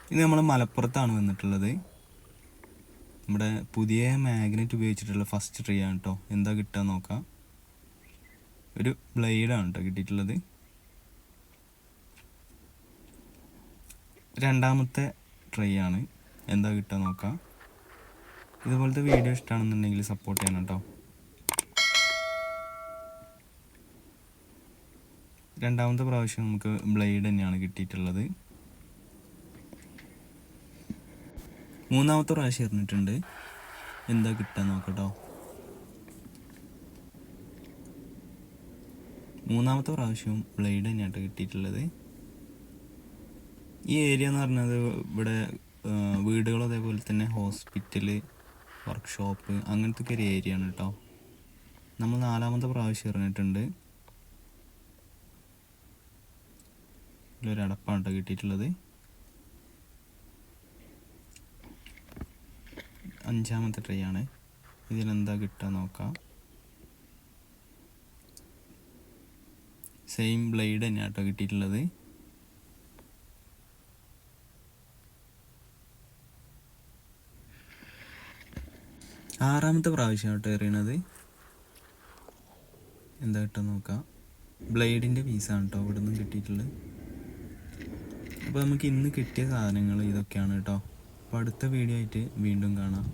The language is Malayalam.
ഇത് നമ്മൾ മലപ്പുറത്താണ് വന്നിട്ടുള്ളത്. നമ്മുടെ പുതിയ മാഗ്നറ്റ് ഉപയോഗിച്ചിട്ടുള്ള ഫസ്റ്റ് ട്രീ ആണ് കേട്ടോ. എന്താ കിട്ടുക നോക്കാം. ഒരു ബ്ലേഡാണ് കേട്ടോ കിട്ടിയിട്ടുള്ളത്. രണ്ടാമത്തെ ട്രൈ ആണ്. എന്താ കിട്ടുക നോക്കാം. ഇതുപോലത്തെ വീഡിയോ ഇഷ്ടമാണെന്നുണ്ടെങ്കിൽ സപ്പോർട്ട് ചെയ്യണം കേട്ടോ. രണ്ടാമത്തെ പ്രാവശ്യം നമുക്ക് ബ്ലേഡ് തന്നെയാണ് കിട്ടിയിട്ടുള്ളത്. മൂന്നാമത്തെ പ്രാവശ്യം എറിഞ്ഞിട്ടുണ്ട്. എന്താ കിട്ടുക നോക്കട്ടോ. മൂന്നാമത്തെ പ്രാവശ്യവും ബ്ലേഡ് തന്നെയാട്ടോ കിട്ടിയിട്ടുള്ളത്. ഈ ഏരിയ എന്ന് പറഞ്ഞത് ഇവിടെ വീടുകളും അതേപോലെ തന്നെ ഹോസ്പിറ്റല്, വർക്ക്ഷോപ്പ് അങ്ങനത്തെ ഒക്കെ ഒരു ഏരിയ ആണ് കേട്ടോ. നമ്മൾ നാലാമത്തെ പ്രാവശ്യം എറിഞ്ഞിട്ടുണ്ട്. ഇതിലൊരു അടപ്പാണ് കേട്ടോ കിട്ടിയിട്ടുള്ളത്. അഞ്ചാമത്തെ ട്രൈ ആണ്. ഇതിലെന്താ കിട്ടുക നോക്കാം. സെയിം ബ്ലേഡ് തന്നെയാണ് കേട്ടോ കിട്ടിയിട്ടുള്ളത്. ആറാമത്തെ പ്രാവശ്യമാണ് കേട്ടോ എറിയണത്. എന്താ കിട്ടുക നോക്കാം. ബ്ലേഡിൻ്റെ പീസാണ് കേട്ടോ ഇവിടെ നിന്നും കിട്ടിയിട്ടുള്ളത്. അപ്പോൾ നമുക്ക് ഇന്ന് കിട്ടിയ സാധനങ്ങൾ ഇതൊക്കെയാണ് കേട്ടോ. അപ്പോൾ അടുത്ത വീഡിയോ ആയിട്ട് വീണ്ടും കാണാം.